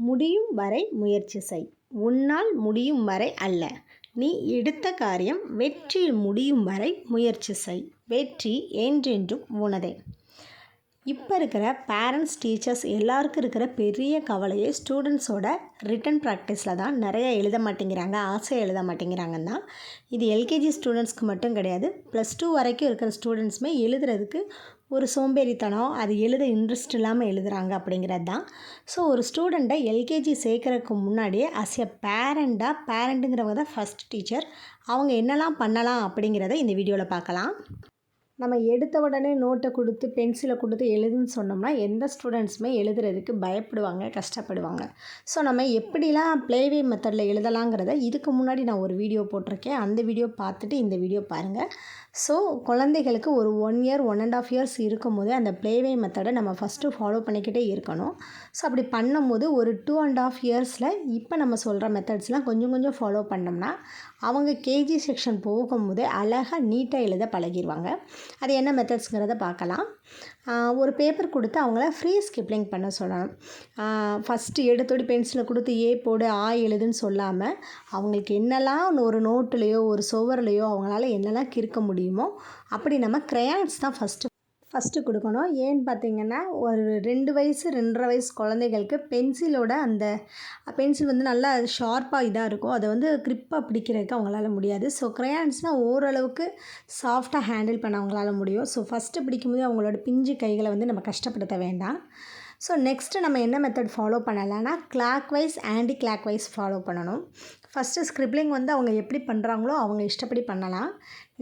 முடியும் வரை முயற்சி செய். உன்னால் முடியும் வரை அல்ல. நீ எடுத்த காரியம் வெற்றியில் முடியும் வரை முயற்சி செய். வெற்றி என்றென்றும் உனதே. இப்போ இருக்கிற பேரண்ட்ஸ், டீச்சர்ஸ் எல்லாருக்கும் இருக்கிற பெரிய கவலையே ஸ்டூடெண்ட்ஸோட ரிட்டன் ப்ராக்டிஸில் தான். நிறைய எழுத மாட்டேங்கிறாங்க, ஆசையாக எழுத மாட்டேங்கிறாங்கன்னு தான். இது எல்கேஜி ஸ்டூடெண்ட்ஸ்க்கு மட்டும் கிடையாது, +2 வரைக்கும் இருக்கிற ஸ்டூடெண்ட்ஸுமே எழுதுறதுக்கு ஒரு சோம்பேறித்தனம், அது எழுத இன்ட்ரெஸ்ட் இல்லாமல் எழுதுகிறாங்க அப்படிங்கிறது தான். ஸோ ஒரு ஸ்டூடெண்ட்டை எல்கேஜி சேர்க்குறதுக்கு முன்னாடியே பேரண்ட்டுங்கிறவங்க தான் ஃபஸ்ட் டீச்சர். அவங்க என்னெல்லாம் பண்ணலாம் அப்படிங்கிறத இந்த வீடியோவில் பார்க்கலாம். நம்ம எடுத்த உடனே நோட்டை கொடுத்து பென்சிலை கொடுத்து எழுதுன்னு சொன்னோம்னா எந்த ஸ்டூடெண்ட்ஸுமே எழுதுறதுக்கு பயப்படுவாங்க, கஷ்டப்படுவாங்க. ஸோ நம்ம எப்படிலாம் ப்ளேவே மெத்தடில் எழுதலாங்கிறத இதுக்கு முன்னாடி நான் ஒரு வீடியோ போட்டிருக்கேன். அந்த வீடியோ பார்த்துட்டு இந்த வீடியோ பாருங்கள். ஸோ குழந்தைகளுக்கு ஒரு 1 இயர் 1.5 இயர்ஸ் இருக்கும் போதே அந்த ப்ளேவே மெத்தடை நம்ம ஃபஸ்ட்டு ஃபாலோ பண்ணிக்கிட்டே இருக்கணும். ஸோ அப்படி பண்ணும்போது ஒரு 2.5 இயர்ஸில் இப்போ நம்ம சொல்கிற மெத்தட்ஸ்லாம் கொஞ்சம் கொஞ்சம் ஃபாலோ பண்ணோம்னா அவங்க கேஜி செக்ஷன் போகும்போதே அழகாக நீட்டாக எழுத பழகிடுவாங்க. அது என்ன மெத்தட்ஸுங்கிறத பார்க்கலாம். ஒரு பேப்பர் கொடுத்து அவங்கள ஃப்ரீ ஸ்கிப்லிங் பண்ண சொல்லணும். ஃபஸ்ட்டு எடுத்தோடி பென்சிலை கொடுத்து ஏ போடு ஆ எழுதுன்னு சொல்லாமல் அவங்களுக்கு என்னெல்லாம் ஒரு நோட்டுலேயோ ஒரு சுவர்லேயோ அவங்களால என்னெல்லாம் கிறுக்க முடியுமோ அப்படி நம்ம க்ரையான்ஸ் தான் ஃபஸ்ட்டு கொடுக்கணும். ஏன்னு பார்த்திங்கன்னா ஒரு 2 வயசு 2.5 வயசு குழந்தைகளுக்கு பென்சிலோட அந்த பென்சில் வந்து நல்லா ஷார்ப்பாக இதாக இருக்கும், அதை வந்து க்ரிப்பாக பிடிக்கிறதுக்கு அவங்களால முடியாது. ஸோ க்ரையான்ஸ்னால் ஓரளவுக்கு சாஃப்டாக ஹேண்டில் பண்ண அவங்களால முடியும். ஸோ ஃபஸ்ட்டு பிடிக்கும்போது அவங்களோட பிஞ்சு கைகளை வந்து நம்ம கஷ்டப்படுத்த வேண்டாம். ஸோ நெக்ஸ்ட்டு நம்ம என்ன மெத்தட் ஃபாலோ பண்ணலான்னா clockwise anticlockwise follow பண்ணணும். ஃபஸ்ட்டு ஸ்க்ரிப்லிங் வந்து அவங்க எப்படி பண்ணுறாங்களோ அவங்க இஷ்டப்படி பண்ணலாம்.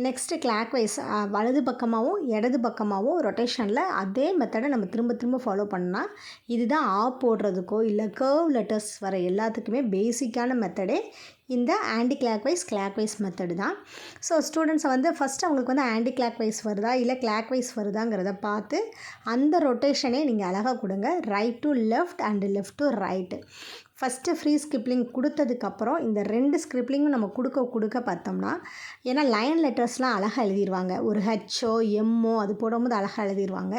நெக்ஸ்ட்டு கிளாக் வைஸ் வலது பக்கமாகவும் இடது பக்கமாகவும் ரொட்டேஷனில் அதே மெத்தடை நம்ம திரும்ப திரும்ப ஃபாலோ பண்ணால் இதுதான் போடுறதுக்கோ இல்லை கர்வ் லெட்டர்ஸ் வர எல்லாத்துக்குமே பேசிக்கான மெத்தடே இந்த ஆன்டி கிளாக் வைஸ் மெத்தடு தான். ஸோ ஸ்டூடெண்ட்ஸை வந்து ஃபஸ்ட்டு அவங்களுக்கு வந்து ஆன்டி கிளாக் வைஸ் வருதா இல்லை கிளாக் வைஸ் வருதாங்கிறத பார்த்து அந்த ரொட்டேஷனே நீங்கள் அழகாக கொடுங்க. Right to left and left to right. First free scribbling கொடுத்ததுக்கப்புறம் இந்த 2 ஸ்கிரிப்லிங்கும் நம்ம கொடுக்க பார்த்தோம்னா, ஏன்னா லைன் லெட்டர்ஸ்லாம் அழகாக எழுதிடுவாங்க. ஒரு ஹெச்சோ எம்மோ அது போடும்போது அழகாக எழுதிடுவாங்க.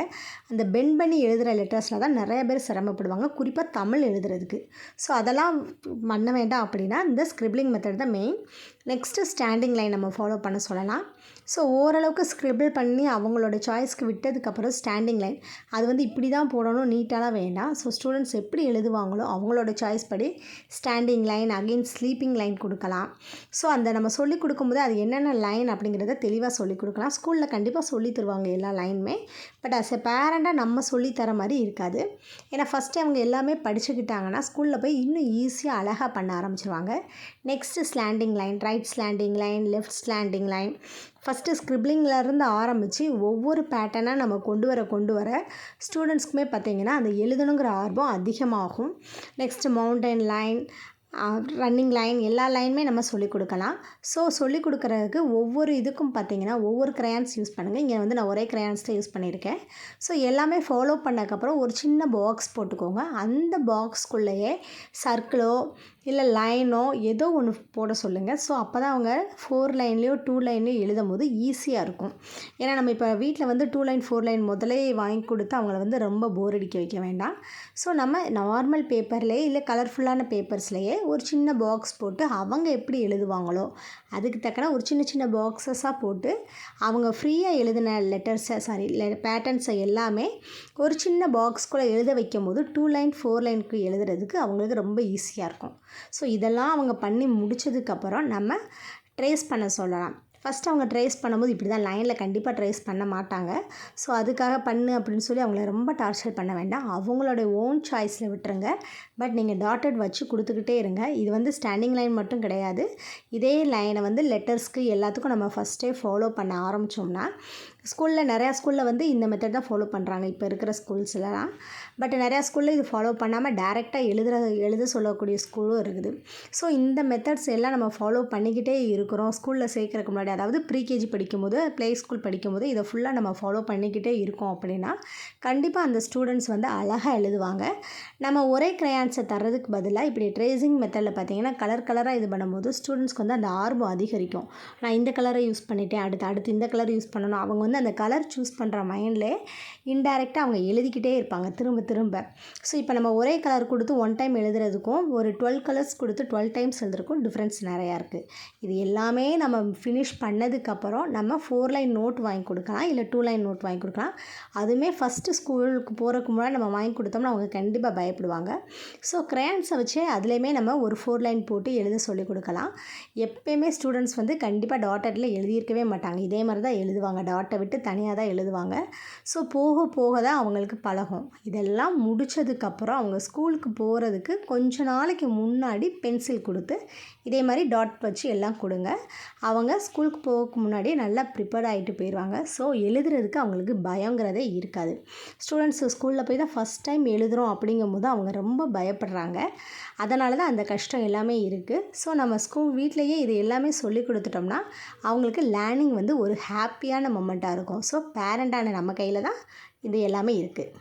அந்த பெண்ட் பண்ணி எழுதுகிற லெட்டர்ஸில் தான் நிறைய பேர் சிரமப்படுவாங்க, குறிப்பாக தமிழ் எழுதுறதுக்கு. ஸோ அதெல்லாம் பண்ண வேண்டாம் அப்படின்னா இந்த ஸ்கிரிப்லிங் மெத்தட் தான் மெயின். நெக்ஸ்ட்டு ஸ்டாண்டிங் லைன் நம்ம ஃபாலோ பண்ண சொல்லலாம். ஸோ ஓரளவுக்கு ஸ்க்ரிபிள் பண்ணி அவங்களோட சாய்ஸ்க்கு விட்டதுக்கப்புறம் ஸ்டாண்டிங் லைன் அது வந்து இப்படி தான் போடணும், நீட்டாலாம் வேண்டாம். ஸோ ஸ்டூடெண்ட்ஸ் எப்படி எழுதுவாங்களோ அவங்களோட சாய்ஸ் படி standing line again sleeping line கொடுக்கலாம். ஸோ அந்த நம்ம சொல்லிக் கொடுக்கும்போது அது என்னென்ன லைன் அப்படிங்கிறத தெளிவாக சொல்லிக் கொடுக்கலாம். ஸ்கூலில் கண்டிப்பாக சொல்லி தருவாங்க எல்லா லைனுமே. பட் அஸ் எ பேரண்டாக நம்ம சொல்லித்தர மாதிரி இருக்காது. ஏன்னா ஃபஸ்ட்டு அவங்க எல்லாமே படிச்சுக்கிட்டாங்கன்னா ஸ்கூலில் போய் இன்னும் ஈஸியாக அழகாக பண்ண ஆரம்பிச்சிருவாங்க. Next slanting line, right slanting line, left slanting line. First ஸ்க்ரிப்லிங்லேருந்து ஆரம்பித்து ஒவ்வொரு பேட்டர்னாக நம்ம கொண்டு வர ஸ்டூடெண்ட்ஸ்க்குமே பார்த்திங்கன்னா அந்த எழுதணுங்கிற ஆர்வம் அதிகமாகும். Next mountain line, running line எல்லா லைனுமே நம்ம சொல்லிக் கொடுக்கலாம். ஸோ சொல்லிக் கொடுக்குறதுக்கு ஒவ்வொரு இதுக்கும் பார்த்திங்கன்னா ஒவ்வொரு க்ரையான்ஸ் யூஸ் பண்ணுங்கள். இங்கே வந்து நான் ஒரே க்ரையான்ஸ் தான் யூஸ் பண்ணியிருக்கேன். ஸோ எல்லாமே ஃபாலோ பண்ணதுக்கப்புறம் ஒரு சின்ன பாக்ஸ் போட்டுக்கோங்க. அந்த பாக்ஸ்குள்ளேயே சர்க்கிளோ இல்லை லைனோ ஏதோ ஒன்று போட சொல்லுங்கள். ஸோ அப்போ தான் அவங்க 4 லைன்லேயோ 2 லைன்லேயோ எழுதும் போது ஈஸியாக இருக்கும். ஏன்னா நம்ம இப்போ வீட்டில் வந்து 2 லைன் 4 லைன் முதலே வாங்கி கொடுத்து அவங்கள வந்து ரொம்ப போர் அடிக்க வைக்க வேண்டாம். ஸோ நம்ம நார்மல் பேப்பர்லேயே இல்லை கலர்ஃபுல்லான பேப்பர்ஸ்லேயே ஒரு சின்ன பாக்ஸ் போட்டு அவங்க எப்படி எழுதுவாங்களோ அதுக்கு தக்கன ஒரு சின்ன சின்ன பாக்ஸஸாக போட்டு அவங்க ஃப்ரீயாக எழுதின பேட்டர்ன்ஸை எல்லாமே ஒரு சின்ன பாக்ஸ்குள்ளே எழுத வைக்கும் போது 2 லைன் 4 லைனுக்கு எழுதுறதுக்கு அவங்களுக்கு ரொம்ப ஈஸியாக இருக்கும். ஸோ இதெல்லாம் அவங்க பண்ணி முடித்ததுக்கப்புறம் நம்ம ட்ரேஸ் பண்ண சொல்லலாம். ஃபஸ்ட்டு அவங்க ட்ரேஸ் பண்ணும்போது இப்படி தான் லைனில் கண்டிப்பாக ட்ரேஸ் பண்ண மாட்டாங்க. ஸோ அதுக்காக பண்ணு அப்படின்னு சொல்லி அவங்கள ரொம்ப டார்ச்சர் பண்ண வேண்டாம். அவங்களோட ஓன் சாய்ஸில் விட்டுருங்க. பட் நீங்கள் டாட்டட் வச்சு கொடுத்துக்கிட்டே இருங்க. இது வந்து ஸ்டாண்டிங் லைன் மட்டும் கிடையாது. இதே லைனை வந்து லெட்டர்ஸ்க்கு எல்லாத்துக்கும் நம்ம ஃபஸ்ட்டே ஃபாலோ பண்ண ஆரம்பித்தோம்னா நிறையா ஸ்கூலில் வந்து இந்த மெத்தட் தான் ஃபாலோ பண்ணுறாங்க இப்போ இருக்கிற ஸ்கூல்ஸ்லாம். பட் நிறையா ஸ்கூலில் இது ஃபாலோ பண்ணாமல் டேரெக்டாக எழுத சொல்லக்கூடிய ஸ்கூலும் இருக்குது. ஸோ இந்த மெத்தட்ஸ் எல்லாம் நம்ம ஃபாலோ பண்ணிக்கிட்டே இருக்கிறோம். ஸ்கூலில் சேர்க்குறதுக்கு முன்னாடி அதாவது ப்ரீகேஜி படிக்கும்போது ப்ளே ஸ்கூல் படிக்கும்போது இதை ஃபுல்லாக நம்ம ஃபாலோ பண்ணிக்கிட்டே இருக்கோம் அப்படின்னா கண்டிப்பாக அந்த ஸ்டூடெண்ட்ஸ் வந்து அழகாக எழுதுவாங்க. நம்ம ஒரே க்ரையான்ஸை தர்றதுக்கு பதிலாக இப்படி ட்ரேசிங் மெத்தடில் பார்த்திங்கன்னா கலராக இது பண்ணும்போது ஸ்டூடெண்ட்ஸ்க்கு வந்து அந்த ஆர்வம் அதிகரிக்கும். நான் இந்த கலரை யூஸ் பண்ணிட்டேன், அடுத்து இந்த கலர் யூஸ் பண்ணணும். அவங்க வந்து அந்த கலர் சூஸ் பண்ணுற மைண்ட்லே இன்டைரக்டாக அவங்க எழுதிக்கிட்டே இருப்பாங்க திரும்ப திரும்ப. ஸோ இப்போ நம்ம ஒரே கலர் கொடுத்து 1 டைம் எழுதுறதுக்கும் ஒரு 12 கலர்ஸ் கொடுத்து 12 டைம்ஸ் எழுதுறதுக்கும் டிஃப்ரென்ஸ் நிறையா இருக்குது. இது எல்லாமே நம்ம ஃபினிஷ் பண்ணதுக்கப்புறம் நம்ம 4 லைன் நோட் வாங்கி கொடுக்கலாம், இல்லை 2 லைன் நோட் வாங்கி கொடுக்கலாம். அதுவுமே ஃபஸ்ட்டு ஸ்கூலுக்கு போகிறதுக்கு முன்னாடி நம்ம வாங்கி கொடுத்தோம்னா அவங்க கண்டிப்பாக பயப்படுவாங்க. ஸோ க்ரையான்ஸை வச்சு அதுலேயுமே நம்ம ஒரு 4 லைன் போட்டு எழுத சொல்லிக் கொடுக்கலாம். எப்போயுமே ஸ்டூடெண்ட்ஸ் வந்து கண்டிப்பாக டாட்டடில் எழுதியிருக்கவே மாட்டாங்க, இதே மாதிரி தான் எழுதுவாங்க, டாட்டை விட்டு தனியாக தான் எழுதுவாங்க. ஸோ போக போக தான் அவங்களுக்கு பழகும். இதெல்லாம் முடித்ததுக்கப்புறம் அவங்க ஸ்கூலுக்கு போகிறதுக்கு கொஞ்ச நாளைக்கு முன்னாடி பென்சில் கொடுத்து இதே மாதிரி டாட் வச்சு எல்லாம் கொடுங்க. அவங்க ஸ்கூலுக்கு போகிறதுக்கு முன்னாடி நல்லா ப்ரிப்பேர்ட் ஆகிட்டு போயிடுவாங்க. ஸோ எழுதுறதுக்கு அவங்களுக்கு பயங்கிறதே இருக்காது. ஸ்டூடெண்ட்ஸ் ஸ்கூலில் போய் தான் ஃபஸ்ட் டைம் எழுதுகிறோம் அப்படிங்கும்போது அவங்க ரொம்ப பயப்படுறாங்க. அதனால தான் அந்த கஷ்டம் எல்லாமே இருக்குது. ஸோ நம்ம வீட்லேயே இது எல்லாமே சொல்லி கொடுத்துட்டோம்னா அவங்களுக்கு லேர்னிங் வந்து ஒரு ஹாப்பியான மொமெண்ட்டாக இருக்கும். ஸோ பேரண்டான நம்ம கையில் தான் இது எல்லாமே இருக்குது.